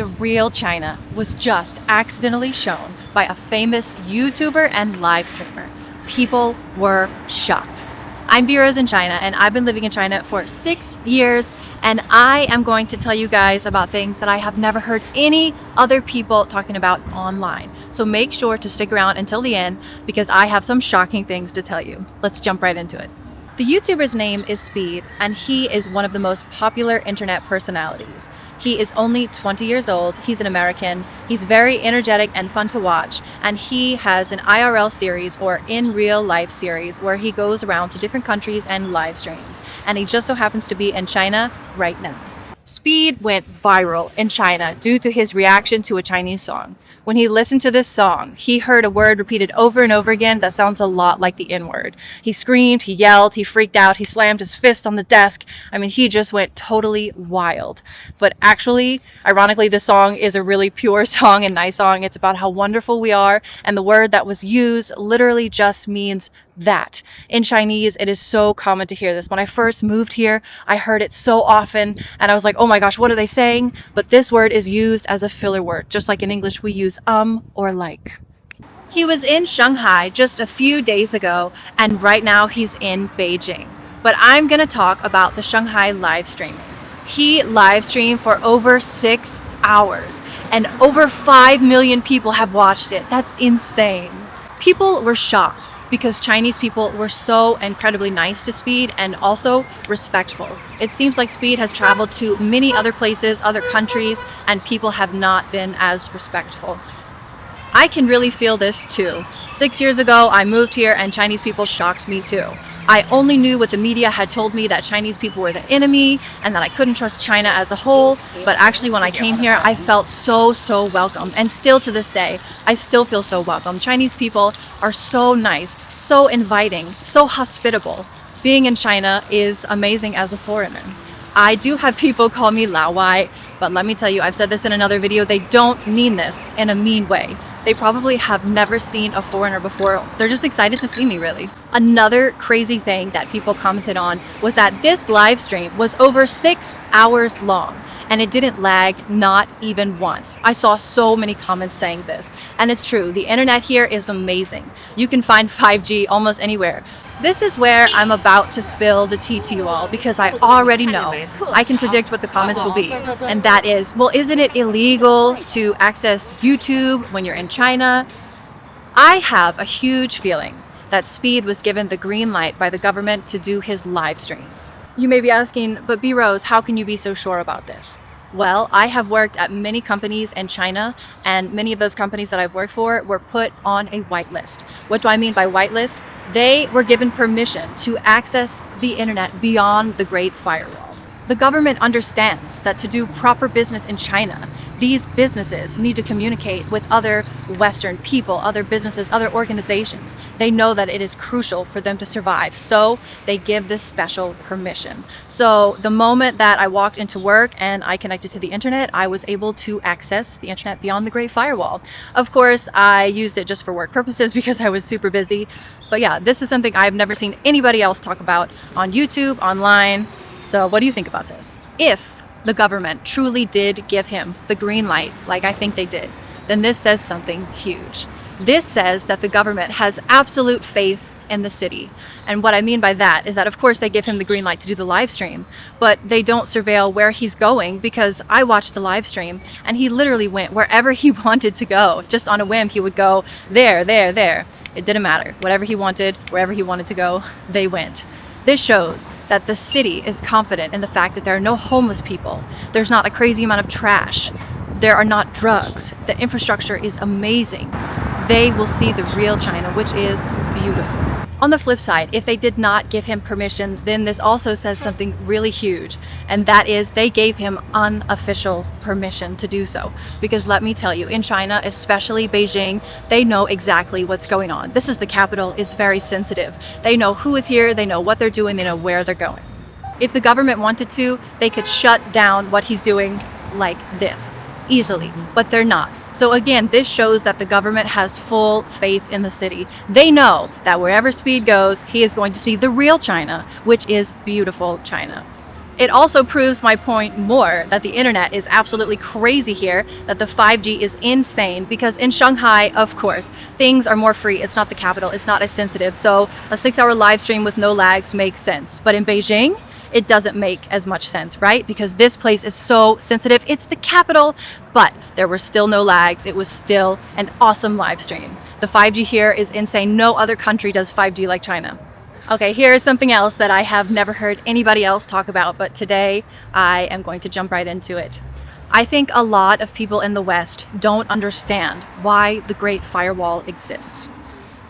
the real China was just accidentally shown by a famous YouTuber and live streamer. People were shocked. I'm BeeRose in China, and I've been living in China for 6 years, and I am going to tell you guys about things that I have never heard any other people talking about online. So make sure to stick around until the end because I have some shocking things to tell you. Let's jump right into it. The YouTuber's name is Speed, and he is one of the most popular internet personalities. He is only 20 years old, he's an American, he's very energetic and fun to watch, and he has an IRL series or in real life series where he goes around to different countries and live streams. And he just so happens to be in China right now. Speed went viral in China due to his reaction to a Chinese song. When he listened to this song, he heard a word repeated over and over again that sounds a lot like the N-word. He screamed, he yelled, he freaked out, he slammed his fist on the desk. I mean, he just went totally wild. But actually, ironically, this song is a really pure song and nice song. It's about how wonderful we are, and the word that was used literally just means that. In Chinese, it is so common to hear this. When I first moved here, I heard it so often, and I was like, oh my gosh, what are they saying? But this word is used as a filler word, just like in English we use or like. He was in Shanghai just a few days ago, and right now he's in Beijing. But I'm gonna talk about the Shanghai live stream. He live streamed for over 6 hours, and over 5 million people have watched it. That's insane. People were shocked because Chinese people were so incredibly nice to Speed and also respectful. It seems like Speed has traveled to many other places, other countries, and people have not been as respectful. I can really feel this too. 6 years ago, I moved here and Chinese people shocked me too. I only knew what the media had told me, that Chinese people were the enemy and that I couldn't trust China as a whole. But actually when I came here, I felt so welcome. And still to this day, I still feel so welcome. Chinese people are so nice, so inviting, so hospitable. Being in China is amazing as a foreigner. I do have people call me Lao Wai, but let me tell you, I've said this in another video, they don't mean this in a mean way. They probably have never seen a foreigner before. They're just excited to see me, really. Another crazy thing that people commented on was that this live stream was over 6 hours long, and it didn't lag, not even once. I saw so many comments saying this, and it's true. The internet here is amazing. You can find 5G almost anywhere. This is where I'm about to spill the tea to you all because I already know. I can predict what the comments will be. And that is, well, isn't it illegal to access YouTube when you're in China? I have a huge feeling that Speed was given the green light by the government to do his live streams. You may be asking, but BeeRose, how can you be so sure about this? Well, I have worked at many companies in China, and many of those companies that I've worked for were put on a whitelist. What do I mean by whitelist? They were given permission to access the internet beyond the Great Firewall. The government understands that to do proper business in China, these businesses need to communicate with other Western people, other businesses, other organizations. They know that it is crucial for them to survive, so they give this special permission. So the moment that I walked into work and I connected to the internet, I was able to access the internet beyond the Great Firewall. Of course, I used it just for work purposes because I was super busy. But yeah, this is something I've never seen anybody else talk about on YouTube, online. So what do you think about this? If the government truly did give him the green light, like I think they did, then this says something huge. This says that the government has absolute faith in the city. And what I mean by that is that of course they give him the green light to do the live stream, but they don't surveil where he's going, because I watched the live stream and he literally went wherever he wanted to go. Just on a whim, he would go there. It didn't matter. Whatever he wanted, wherever he wanted to go, they went. This shows that the city is confident in the fact that there are no homeless people. There's not a crazy amount of trash. There are not drugs. The infrastructure is amazing. They will see the real China, which is beautiful. On the flip side, if they did not give him permission, then this also says something really huge, and that is they gave him unofficial permission to do so. Because let me tell you, in China, especially Beijing, they know exactly what's going on. This is the capital. It's very sensitive. They know who is here, they know what they're doing, they know where they're going. If the government wanted to, they could shut down what he's doing like this easily, but they're not. So again, this shows that the government has full faith in the city. They know that wherever Speed goes, he is going to see the real China, which is beautiful China. It also proves my point more that the internet is absolutely crazy here, that the 5G is insane, because in Shanghai, of course, things are more free. It's not the capital, it's not as sensitive. So a 6-hour live stream with no lags makes sense. But in Beijing, it doesn't make as much sense, right? Because this place is so sensitive. It's the capital, but there were still no lags. It was still an awesome live stream. The 5G here is insane. No other country does 5G like China. Okay, here's something else that I have never heard anybody else talk about, but today I am going to jump right into it. I think a lot of people in the West don't understand why the Great Firewall exists.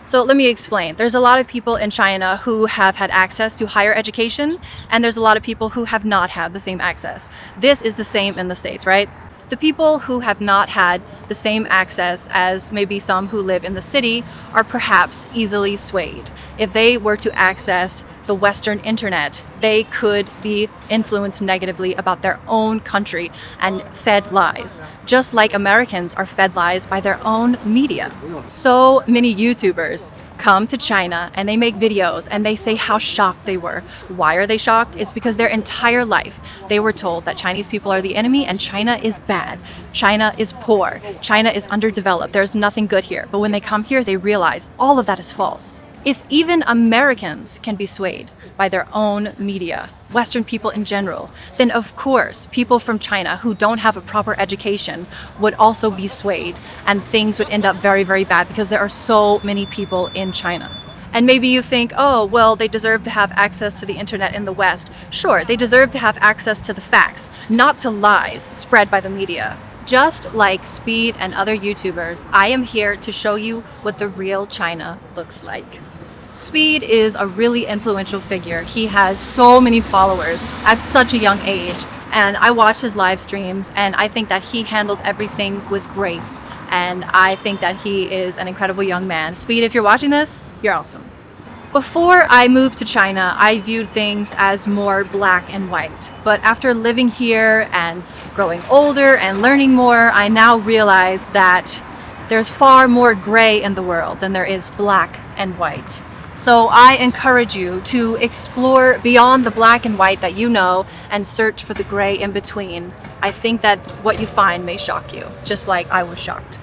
So let me explain. There's a lot of people in China who have had access to higher education, and there's a lot of people who have not had the same access. This is the same in the States, right? The people who have not had the same access as maybe some who live in the city are perhaps easily swayed. If they were to access the Western internet, they could be influenced negatively about their own country and fed lies, just like Americans are fed lies by their own media. So many YouTubers come to China and they make videos and they say how shocked they were. Why are they shocked? It's because their entire life they were told that Chinese people are the enemy and China is bad. China is poor. China is underdeveloped. There's nothing good here. But when they come here, they realize all of that is false. If even Americans can be swayed by their own media, Western people in general, then of course people from China who don't have a proper education would also be swayed, and things would end up very, very bad because there are so many people in China. And maybe you think, oh, well, they deserve to have access to the internet in the West. Sure, they deserve to have access to the facts, not to lies spread by the media. Just like Speed and other YouTubers, I am here to show you what the real China looks like. Speed is a really influential figure. He has so many followers at such a young age, and I watch his live streams and I think that he handled everything with grace, and I think that he is an incredible young man. Speed, if you're watching this, you're awesome. Before I moved to China, I viewed things as more black and white. But after living here and growing older and learning more, I now realize that there's far more gray in the world than there is black and white. So I encourage you to explore beyond the black and white that you know and search for the gray in between. I think that what you find may shock you, just like I was shocked.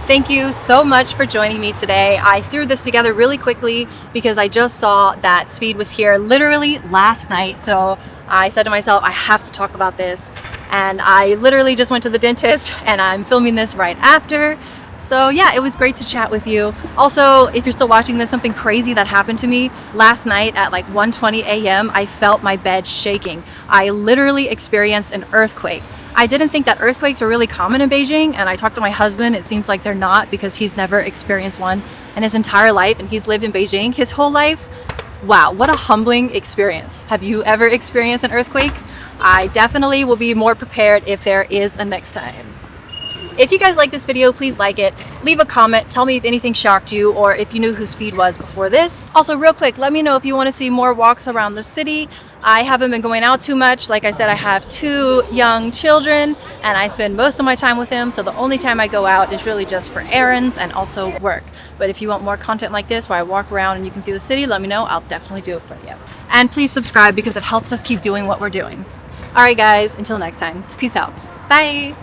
Thank you so much for joining me today. I threw this together really quickly because I just saw that Speed was here literally last night. So I said to myself, I have to talk about this. And I literally just went to the dentist and I'm filming this right after. So yeah, it was great to chat with you. Also, if you're still watching this, something crazy that happened to me last night at like 1:20 a.m. I felt my bed shaking. I literally experienced an earthquake. I didn't think that earthquakes were really common in Beijing, and I talked to my husband. It seems like they're not because he's never experienced one in his entire life, and he's lived in Beijing his whole life. Wow, what a humbling experience. Have you ever experienced an earthquake? I definitely will be more prepared if there is a next time. If you guys like this video, please like it, leave a comment, tell me if anything shocked you or if you knew who Speed was before this. Also, real quick, let me know if you want to see more walks around the city. I haven't been going out too much. Like I said, I have 2 young children and I spend most of my time with them, so the only time I go out is really just for errands and also work. But if you want more content like this where I walk around and you can see the city, let me know. I'll definitely do it for you. And please subscribe because it helps us keep doing what we're doing. Alright guys, until next time, peace out. Bye!